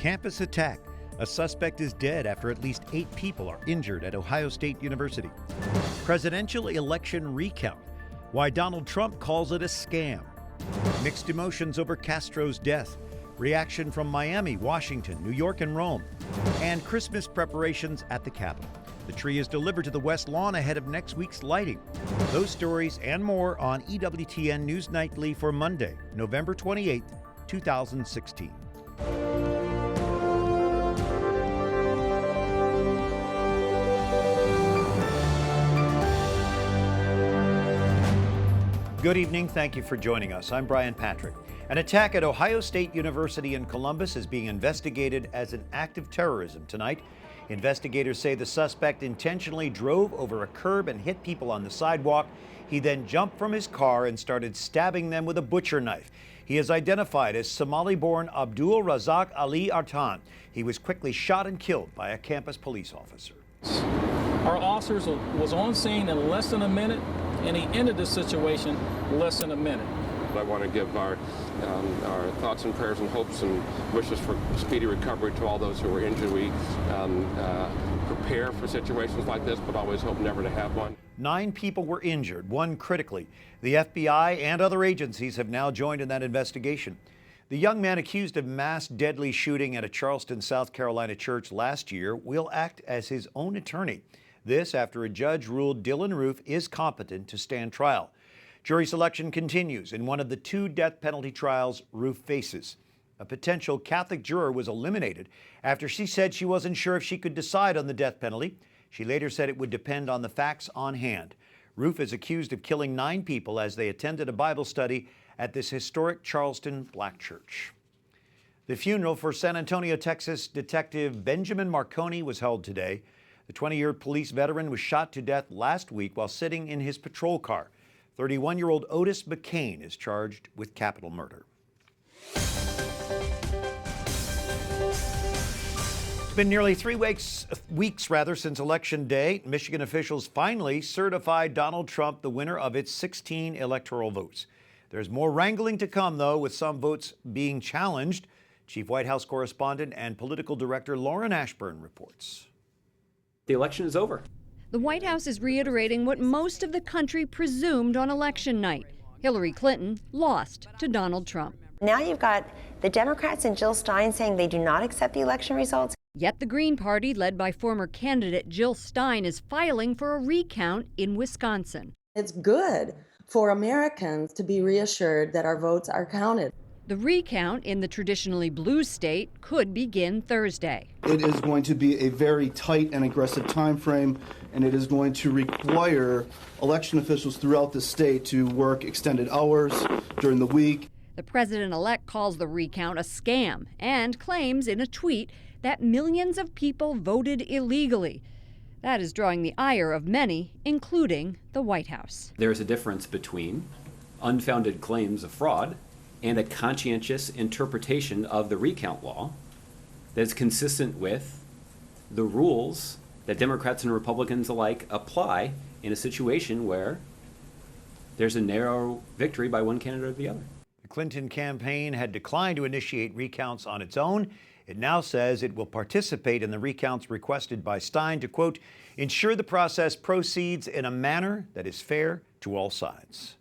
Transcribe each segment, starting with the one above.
Campus attack. A suspect is dead after at least 8 people are injured at Ohio State University. Presidential election recount. Why Donald Trump calls it a scam. Mixed emotions over Castro's death. Reaction from Miami, Washington, New York, and Rome. And Christmas preparations at the Capitol. The tree is delivered to the West Lawn ahead of next week's lighting. Those stories and more on EWTN News Nightly for Monday, November 28, 2016. Good evening. Thank you for joining us. I'm Brian Patrick. An attack at Ohio State University in Columbus is being investigated as an act of terrorism tonight. Investigators say the suspect intentionally drove over a curb and hit people on the sidewalk. He then jumped from his car and started stabbing them with a butcher knife. He is identified as Somali-born Abdul Razak Ali Artan. He was quickly shot and killed by a campus police officer. Our officers was on scene in less than a minute, and he ended the situation less than a minute. I want to give our thoughts and prayers and hopes and wishes for speedy recovery to all those who were injured. We prepare for situations like this, but always hope never to have one. 9 people were injured, 1 critically. The FBI and other agencies have now joined in that investigation. The young man accused of mass deadly shooting at a Charleston, South Carolina church last year will act as his own attorney. This after a judge ruled Dylan Roof is competent to stand trial. Jury selection continues in one of the 2 death penalty trials Roof faces. A potential Catholic juror was eliminated after she said she wasn't sure if she could decide on the death penalty. She later said it would depend on the facts on hand. Roof is accused of killing 9 people as they attended a Bible study at this historic Charleston black church. The funeral for San Antonio, Texas Detective Benjamin Marconi was held today. The 20-year police veteran was shot to death last week while sitting in his patrol car. 31-year-old Otis McCain is charged with capital murder. It's been nearly 3 weeks since Election Day. Michigan officials finally certified Donald Trump the winner of its 16 electoral votes. There's more wrangling to come, though, with some votes being challenged. Chief White House correspondent and political director Lauren Ashburn reports. The election is over. The White House is reiterating what most of the country presumed on election night. Hillary Clinton lost to Donald Trump. Now you've got the Democrats and Jill Stein saying they do not accept the election results. Yet the Green Party, led by former candidate Jill Stein, is filing for a recount in Wisconsin. It's good for Americans to be reassured that our votes are counted. The recount in the traditionally blue state could begin Thursday. It is going to be a very tight and aggressive time frame, and it is going to require election officials throughout the state to work extended hours during the week. The president-elect calls the recount a scam and claims in a tweet that millions of people voted illegally. That is drawing the ire of many, including the White House. There's a difference between unfounded claims of fraud and a conscientious interpretation of the recount law that's consistent with the rules that Democrats and Republicans alike apply in a situation where there's a narrow victory by one candidate or the other. The Clinton campaign had declined to initiate recounts on its own. It now says it will participate in the recounts requested by Stein to, quote, ensure the process proceeds in a manner that is fair to all sides.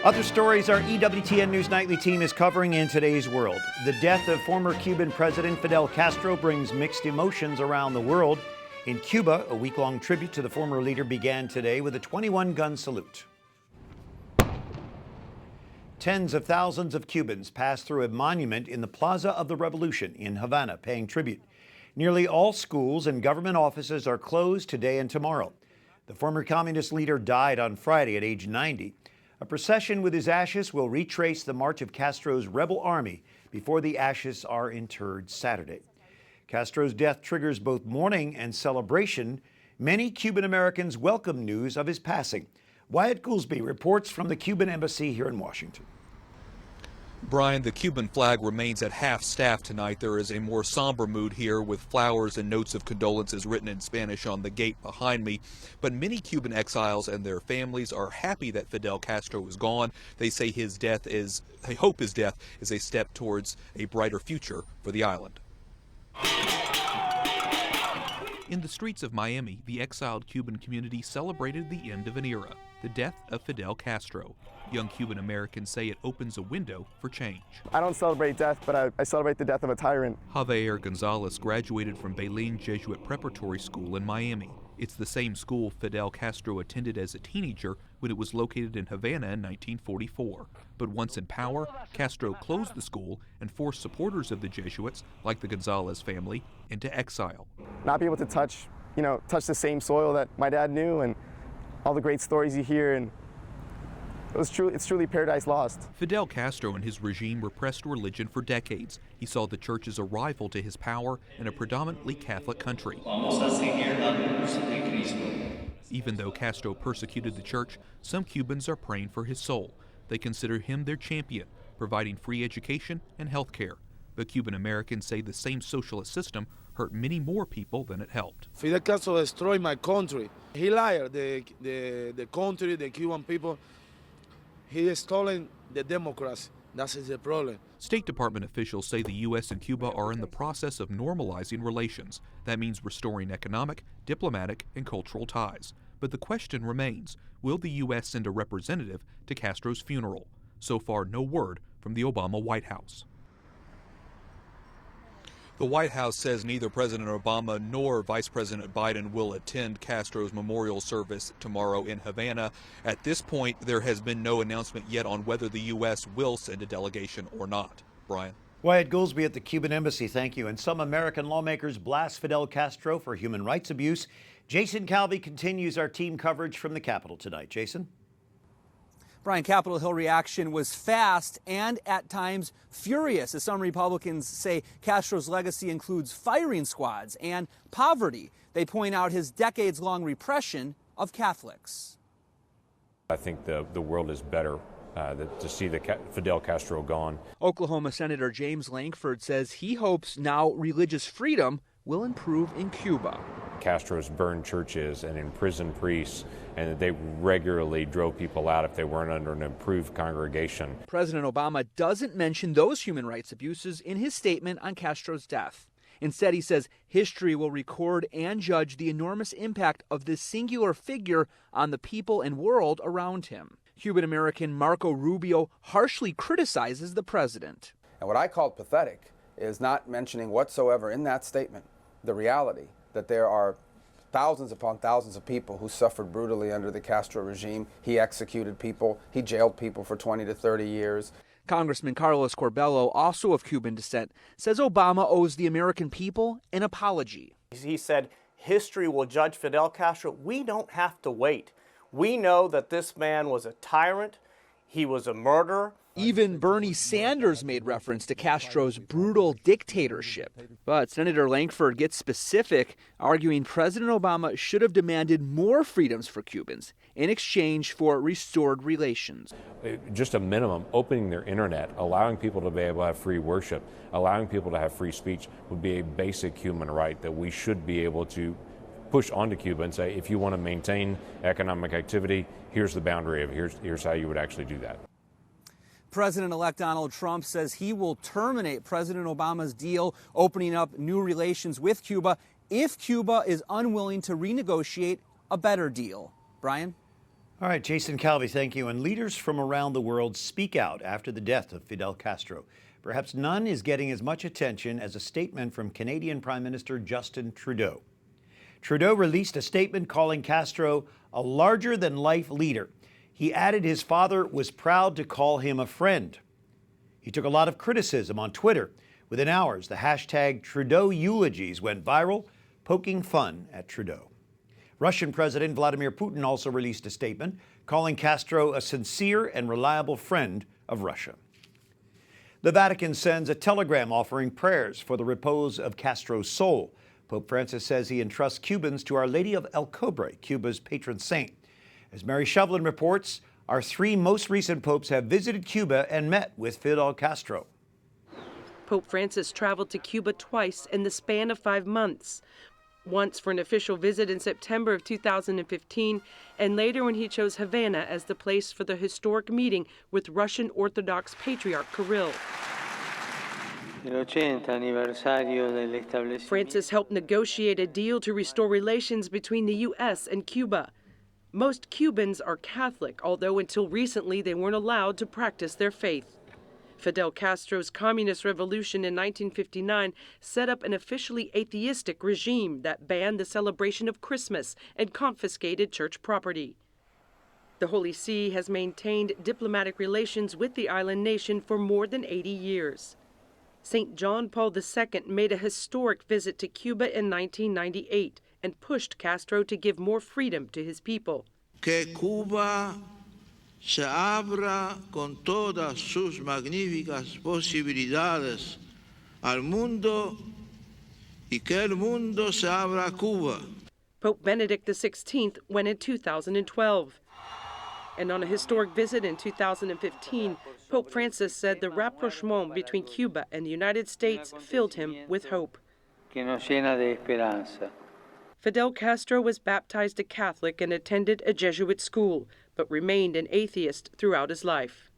Other stories our EWTN News Nightly team is covering in today's world. The death of former Cuban President Fidel Castro brings mixed emotions around the world. In Cuba, a week-long tribute to the former leader began today with a 21-gun salute. Tens of thousands of Cubans passed through a monument in the Plaza of the Revolution in Havana, paying tribute. Nearly all schools and government offices are closed today and tomorrow. The former communist leader died on Friday at age 90. A procession with his ashes will retrace the march of Castro's rebel army before the ashes are interred Saturday. Castro's death triggers both mourning and celebration. Many Cuban Americans welcome news of his passing. Wyatt Goolsby reports from the Cuban embassy here in Washington. Brian, the Cuban flag remains at half-staff tonight. There is a more somber mood here with flowers and notes of condolences written in Spanish on the gate behind me. But many Cuban exiles and their families are happy that Fidel Castro is gone. They say they hope his death is a step towards a brighter future for the island. In the streets of Miami, the exiled Cuban community celebrated the end of an era, the death of Fidel Castro. Young Cuban Americans say it opens a window for change. I don't celebrate death, but I celebrate the death of a tyrant. Javier Gonzalez graduated from Belén Jesuit Preparatory School in Miami. It's the same school Fidel Castro attended as a teenager when it was located in Havana in 1944. But once in power, Castro closed the school and forced supporters of the Jesuits, like the Gonzalez family, into exile. Not be able to touch the same soil that my dad knew, and all the great stories you hear, and it's truly paradise lost. Fidel Castro and his regime repressed religion for decades. He saw the church as a rival to his power in a predominantly Catholic country. Even though Castro persecuted the church, some Cubans are praying for his soul. They consider him their champion, providing free education and health care. But Cuban Americans say the same socialist system hurt many more people than it helped. Fidel Castro destroyed my country. He lied the country, the Cuban people. He has stolen the democracy. That is the problem. State Department officials say the U.S. and Cuba are in the process of normalizing relations. That means restoring economic, diplomatic, and cultural ties. But the question remains, will the U.S. send a representative to Castro's funeral? So far, no word from the Obama White House. The White House says neither President Obama nor Vice President Biden will attend Castro's memorial service tomorrow in Havana. At this point, there has been no announcement yet on whether the U.S. will send a delegation or not. Brian? Wyatt Goolsby at the Cuban Embassy, thank you. And some American lawmakers blast Fidel Castro for human rights abuse. Jason Calvi continues our team coverage from the Capitol tonight. Jason? Brian, Capitol Hill reaction was fast and at times furious, as some Republicans say Castro's legacy includes firing squads and poverty. They point out his decades-long repression of Catholics. I think the world is better to see Fidel Castro gone. Oklahoma Senator James Lankford says he hopes now religious freedom will improve in Cuba. Castro's burned churches and imprisoned priests, and they regularly drove people out if they weren't under an improved congregation. President Obama doesn't mention those human rights abuses in his statement on Castro's death. Instead, he says history will record and judge the enormous impact of this singular figure on the people and world around him. Cuban-American Marco Rubio harshly criticizes the president. And what I call pathetic is not mentioning whatsoever in that statement the reality that there are thousands upon thousands of people who suffered brutally under the Castro regime. He executed people. He jailed people for 20 to 30 years. Congressman Carlos Corbello, also of Cuban descent, says Obama owes the American people an apology. He said, history will judge Fidel Castro. We don't have to wait. We know that this man was a tyrant. He was a murderer. Even Bernie Sanders made reference to Castro's brutal dictatorship. But Senator Lankford gets specific, arguing President Obama should have demanded more freedoms for Cubans in exchange for restored relations. Just a minimum, opening their internet, allowing people to be able to have free worship, allowing people to have free speech would be a basic human right that we should be able to push onto Cuba and say, if you want to maintain economic activity, here's the boundary of it. Here's how you would actually do that. President-elect Donald Trump says he will terminate President Obama's deal opening up new relations with Cuba if Cuba is unwilling to renegotiate a better deal. Brian? All right, Jason Calvi, thank you. And leaders from around the world speak out after the death of Fidel Castro. Perhaps none is getting as much attention as a statement from Canadian Prime Minister Justin Trudeau. Trudeau released a statement calling Castro a larger-than-life leader. He added his father was proud to call him a friend. He took a lot of criticism on Twitter. Within hours, the hashtag Trudeau eulogies went viral, poking fun at Trudeau. Russian President Vladimir Putin also released a statement calling Castro a sincere and reliable friend of Russia. The Vatican sends a telegram offering prayers for the repose of Castro's soul. Pope Francis says he entrusts Cubans to Our Lady of El Cobre, Cuba's patron saint. As Mary Shovelin reports, Our three most recent popes have visited Cuba and met with Fidel Castro. Pope Francis traveled to Cuba twice in the span of 5 months. Once for an official visit in September of 2015, and later when he chose Havana as the place for the historic meeting with Russian Orthodox Patriarch Kirill. Francis helped negotiate a deal to restore relations between the U.S. and Cuba. Most Cubans are Catholic, although until recently they weren't allowed to practice their faith. Fidel Castro's communist revolution in 1959 set up an officially atheistic regime that banned the celebration of Christmas and confiscated church property. The Holy See has maintained diplomatic relations with the island nation for more than 80 years. St. John Paul II made a historic visit to Cuba in 1998 and pushed Castro to give more freedom to his people. Que Cuba se abra con todas sus magníficas posibilidades al mundo y que el mundo se abra a Cuba. Pope Benedict XVI went in 2012. And on a historic visit in 2015, Pope Francis said the rapprochement between Cuba and the United States filled him with hope. Fidel Castro was baptized a Catholic and attended a Jesuit school, but remained an atheist throughout his life.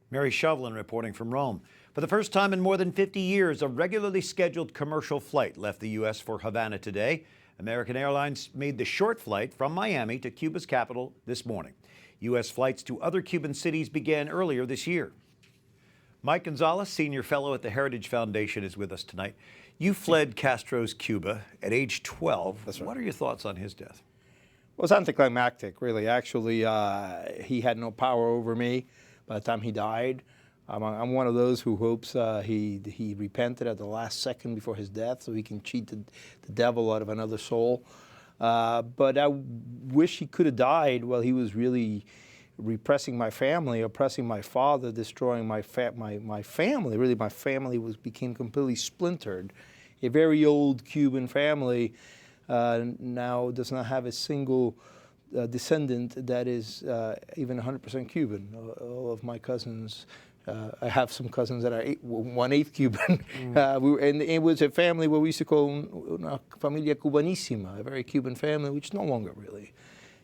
Mary Shovelin reporting from Rome. For the first time in more than 50 years, a regularly scheduled commercial flight left the U.S. for Havana today. American Airlines made the short flight from Miami to Cuba's capital this morning. U.S. flights to other Cuban cities began earlier this year. Mike Gonzalez, senior fellow at the Heritage Foundation, is with us tonight. You fled Castro's Cuba at age 12. That's right. What are your thoughts on his death? Well, it's anticlimactic, really. Actually, he had no power over me by the time he died. I'm one of those who hopes he repented at the last second before his death so he can cheat the devil out of another soul. But I wish he could have died while he was really repressing my family, oppressing my father, destroying my family. Really, my family became completely splintered. A very old Cuban family now does not have a single descendant that is even 100% Cuban. All of my cousins, I have some cousins that are 1/8 Cuban. And it was a family what we used to call una familia cubanísima, a very Cuban family, which is no longer really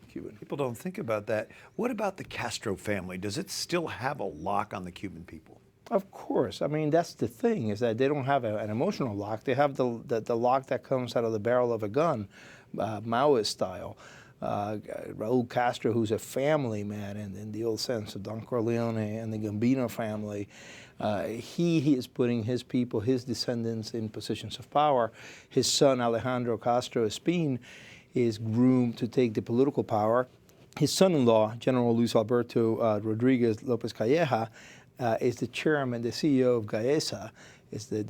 Cuban. People don't think about that. What about the Castro family? Does it still have a lock on the Cuban people? Of course. I mean, that's the thing, is that they don't have an emotional lock. They have the lock that comes out of the barrel of a gun, Maoist style. Raul Castro, who's a family man in the old sense of Don Corleone and the Gambino family, he is putting his people, his descendants, in positions of power. His son, Alejandro Castro Espín, is groomed to take the political power. His son-in-law, General Luis Alberto Rodriguez Lopez Calleja, is the chairman, the CEO of Gaesa. It's the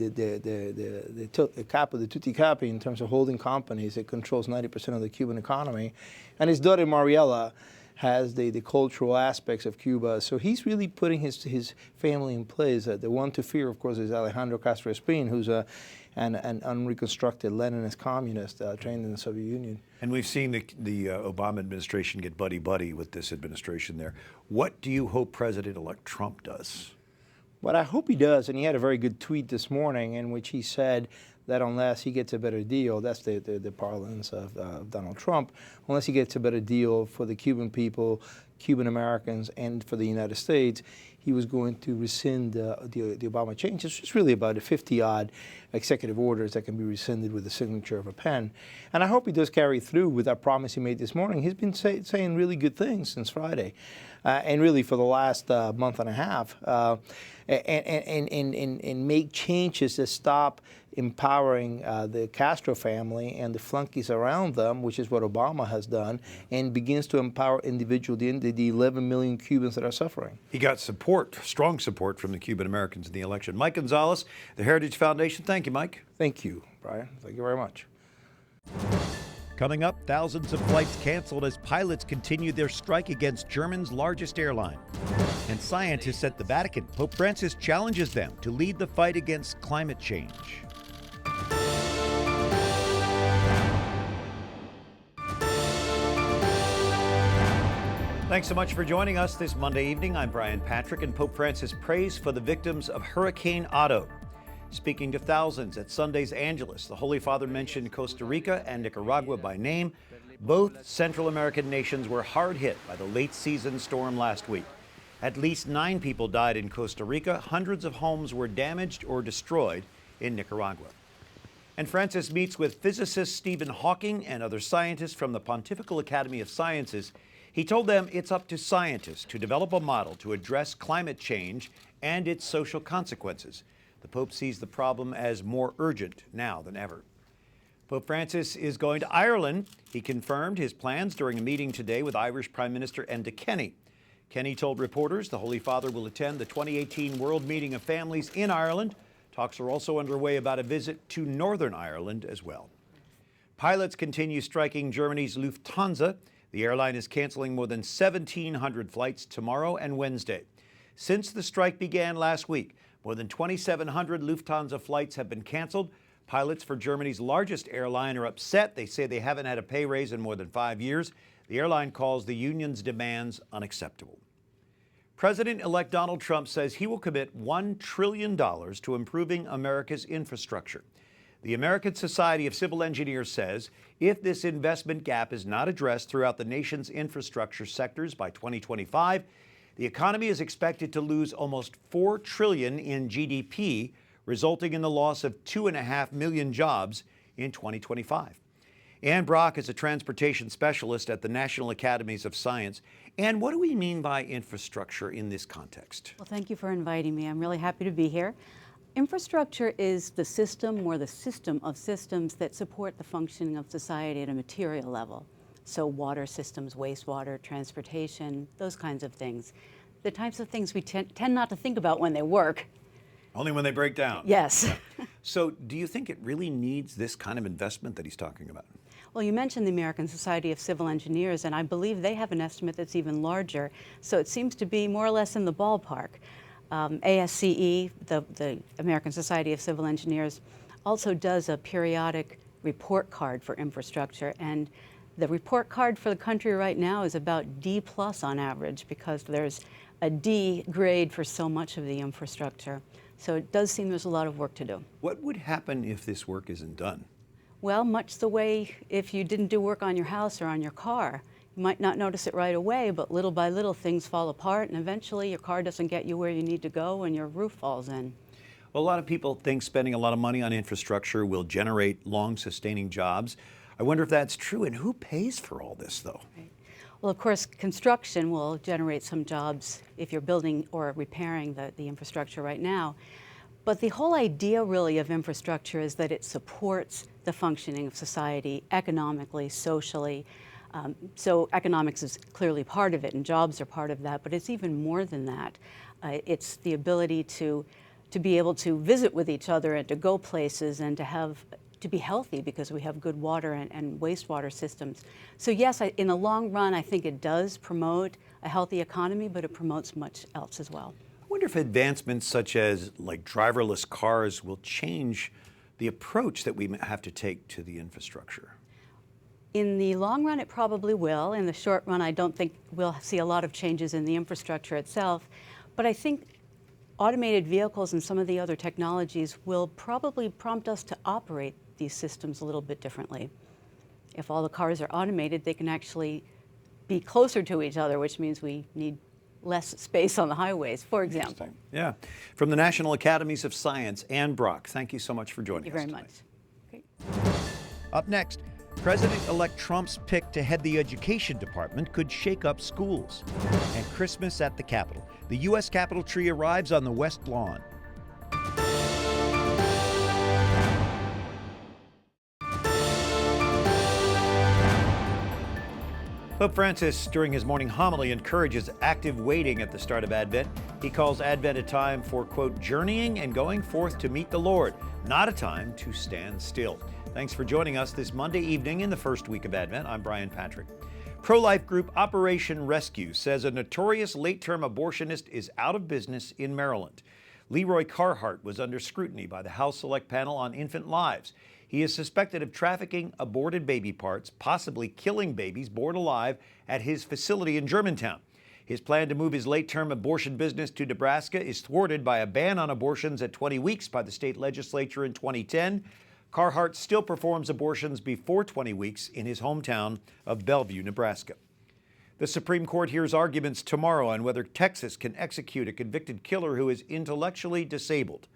capo, the tutti capi in terms of holding companies. It controls 90% of the Cuban economy. And his daughter, Mariela, has the cultural aspects of Cuba. So he's really putting his family in place. The one to fear, of course, is Alejandro Castro Espín, who's an unreconstructed Leninist communist trained in the Soviet Union. And we've seen the Obama administration get buddy-buddy with this administration there. What do you hope President-elect Trump does? What I hope he does, and he had a very good tweet this morning in which he said that unless he gets a better deal, that's the parlance of Donald Trump, unless he gets a better deal for the Cuban people, Cuban Americans, and for the United States, he was going to rescind the Obama changes. It's really about 50-odd executive orders that can be rescinded with the signature of a pen. And I hope he does carry through with that promise he made this morning. He's been saying really good things since Friday, and really for the last month and a half, and make changes that stop empowering the Castro family and the flunkies around them, which is what Obama has done, and begins to empower individuals, the 11 million Cubans that are suffering. He got support, strong support from the Cuban Americans in the election. Mike Gonzalez, the Heritage Foundation. Thank you, Mike. Thank you, Brian. Thank you very much. Coming up, thousands of flights canceled as pilots continue their strike against Germany's largest airline. And scientists at the Vatican, Pope Francis challenges them to lead the fight against climate change. Thanks so much for joining us this Monday evening. I'm Brian Patrick, and Pope Francis prays for the victims of Hurricane Otto. Speaking to thousands at Sunday's Angelus, the Holy Father mentioned Costa Rica and Nicaragua by name. Both Central American nations were hard hit by the late season storm last week. At least 9 people died in Costa Rica. Hundreds of homes were damaged or destroyed in Nicaragua. And Francis meets with physicist Stephen Hawking and other scientists from the Pontifical Academy of Sciences. He told them it's up to scientists to develop a model to address climate change and its social consequences. The Pope sees the problem as more urgent now than ever. Pope Francis is going to Ireland. He confirmed his plans during a meeting today with Irish Prime Minister Enda Kenny. Kenny told reporters the Holy Father will attend the 2018 World Meeting of Families in Ireland. Talks are also underway about a visit to Northern Ireland as well. Pilots continue striking Germany's Lufthansa. The airline is canceling more than 1,700 flights tomorrow and Wednesday. Since the strike began last week, more than 2,700 Lufthansa flights have been canceled. Pilots for Germany's largest airline are upset. They say they haven't had a pay raise in more than 5 years. The airline calls the union's demands unacceptable. President-elect Donald Trump says he will commit $1 trillion to improving America's infrastructure. The American Society of Civil Engineers says if this investment gap is not addressed throughout the nation's infrastructure sectors by 2025, the economy is expected to lose almost $4 trillion in GDP, resulting in the loss of 2.5 million jobs in 2025. Ann Brock is a transportation specialist at the National Academies of Science. And what do we mean by infrastructure in this context? Well, thank you for inviting me. I'm really happy to be here. Infrastructure is the system or the system of systems that support the functioning of society at a material level. So water systems, wastewater, transportation, those kinds of things. The types of things we tend not to think about when they work. Only when they break down. Yes. So do you think it really needs this kind of investment that he's talking about? Well, you mentioned the American Society of Civil Engineers, and I believe they have an estimate that's even larger. So it seems to be more or less in the ballpark. ASCE, the American Society of Civil Engineers, also does a periodic report card for infrastructure, and the report card for the country right now is about D+ on average, because there's a D grade for so much of the infrastructure. So it does seem there's a lot of work to do. What would happen if this work isn't done? Well, much the way if you didn't do work on your house or on your car. You might not notice it right away, but little by little things fall apart, and eventually your car doesn't get you where you need to go and your roof falls in. Well, a lot of people think spending a lot of money on infrastructure will generate long-sustaining jobs. I wonder if that's true, and who pays for all this, though? Right. Well, of course, construction will generate some jobs if you're building or repairing the infrastructure right now. But the whole idea really of infrastructure is that it supports the functioning of society economically, socially. So economics is clearly part of it, and jobs are part of that, but it's even more than that. It's the ability to be able to visit with each other and to go places and to be healthy because we have good water and wastewater systems. So yes, in the long run, I think it does promote a healthy economy, but it promotes much else as well. I wonder if advancements such as like driverless cars will change the approach that we have to take to the infrastructure. In the long run, it probably will. In the short run, I don't think we'll see a lot of changes in the infrastructure itself. But I think automated vehicles and some of the other technologies will probably prompt us to operate these systems a little bit differently. If all the cars are automated, they can actually be closer to each other, which means we need less space on the highways, for example. Yeah. From the National Academies of Science, Ann Brock, thank you so much for joining us. Thank you very much. Okay. Up next, President-elect Trump's pick to head the Education Department could shake up schools. And Christmas at the Capitol. The U.S. Capitol tree arrives on the West Lawn. Pope Francis, during his morning homily, encourages active waiting at the start of Advent. He calls Advent a time for, quote, journeying and going forth to meet the Lord, not a time to stand still. Thanks for joining us this Monday evening in the first week of Advent. I'm Brian Patrick. Pro-life group Operation Rescue says a notorious late-term abortionist is out of business in Maryland. Leroy Carhart was under scrutiny by the House Select Panel on Infant Lives. He is suspected of trafficking aborted baby parts, possibly killing babies born alive at his facility in Germantown. His plan to move his late-term abortion business to Nebraska is thwarted by a ban on abortions at 20 weeks by the state legislature in 2010. Carhart still performs abortions before 20 weeks in his hometown of Bellevue, Nebraska. The Supreme Court hears arguments tomorrow on whether Texas can execute a convicted killer who is intellectually disabled.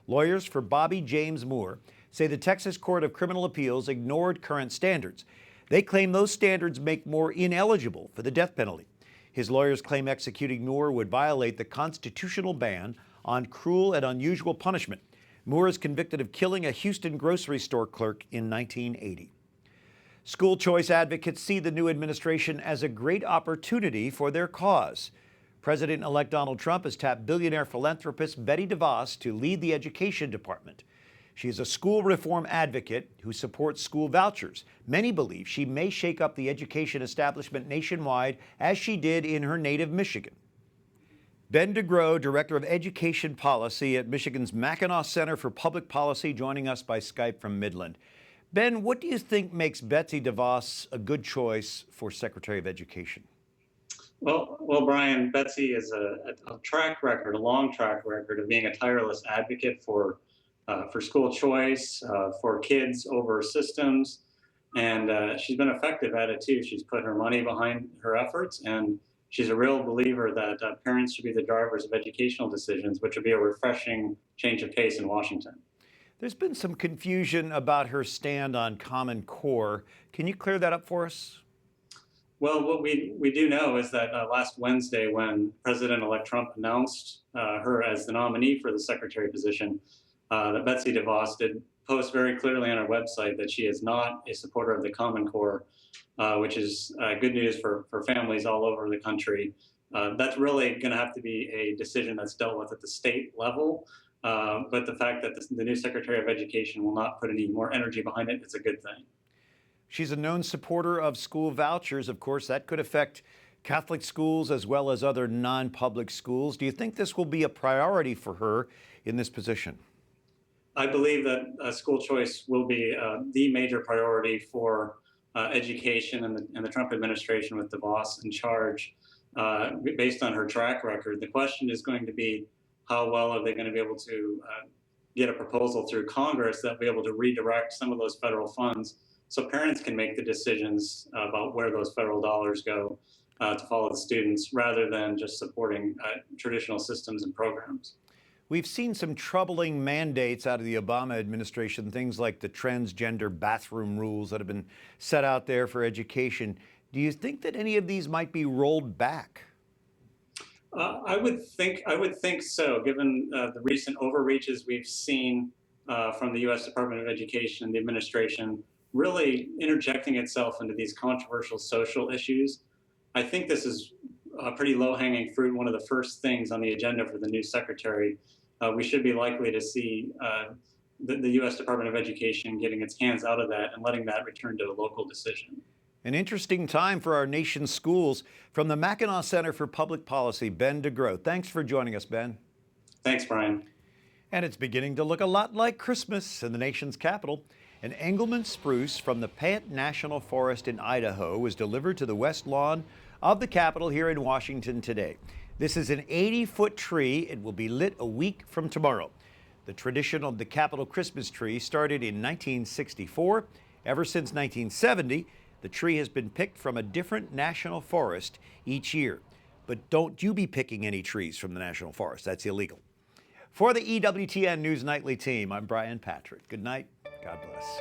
Lawyers for Bobby James Moore say the Texas Court of Criminal Appeals ignored current standards. They claim those standards make Moore ineligible for the death penalty. His lawyers claim executing Moore would violate the constitutional ban on cruel and unusual punishment. Moore is convicted of killing a Houston grocery store clerk in 1980. School choice advocates see the new administration as a great opportunity for their cause. President-elect Donald Trump has tapped billionaire philanthropist Betsy DeVos to lead the education department. She is a school reform advocate who supports school vouchers. Many believe she may shake up the education establishment nationwide, as she did in her native Michigan. Ben DeGrow, Director of Education Policy at Michigan's Mackinac Center for Public Policy, joining us by Skype from Midland. Ben, what do you think makes Betsy DeVos a good choice for Secretary of Education? Well, Brian, Betsy is a track record, a long track record of being a tireless advocate for school choice, for kids over systems, and she's been effective at it too. She's put her money behind her efforts, and she's a real believer that parents should be the drivers of educational decisions, which would be a refreshing change of pace in Washington. There's been some confusion about her stand on Common Core. Can you clear that up for us? Well, what we do know is that last Wednesday, when President-elect Trump announced her as the nominee for the secretary position, that Betsy DeVos did post very clearly on her website that she is not a supporter of the Common Core, which is good news for families all over the country. That's really going to have to be a decision that's dealt with at the state level. But the fact that the new Secretary of Education will not put any more energy behind it is a good thing. She's a known supporter of school vouchers. Of course, that could affect Catholic schools as well as other non-public schools. Do you think this will be a priority for her in this position? I believe that school choice will be the major priority for education and the Trump administration with DeVos in charge based on her track record. The question is going to be, how well are they going to be able to get a proposal through Congress that will be able to redirect some of those federal funds so parents can make the decisions about where those federal dollars go to follow the students rather than just supporting traditional systems and programs. We've seen some troubling mandates out of the Obama administration, things like the transgender bathroom rules that have been set out there for education. Do you think that any of these might be rolled back? I would think so, given the recent overreaches we've seen from the U.S. Department of Education and the administration really interjecting itself into these controversial social issues. I think this is a pretty low-hanging fruit, one of the first things on the agenda for the new secretary. We should be likely to see the U.S. Department of Education getting its hands out of that and letting that return to a local decision. An interesting time for our nation's schools. From the Mackinac Center for Public Policy, Ben DeGrow. Thanks for joining us, Ben. Thanks, Brian. And it's beginning to look a lot like Christmas in the nation's capital. An Engelmann spruce from the Payette National Forest in Idaho was delivered to the west lawn of the Capitol here in Washington today. This is an 80-foot tree. It will be lit a week from tomorrow. The tradition of the Capitol Christmas tree started in 1964. Ever since 1970, the tree has been picked from a different national forest each year. But don't you be picking any trees from the national forest. That's illegal. For the EWTN News Nightly team, I'm Brian Patrick. Good night. God bless.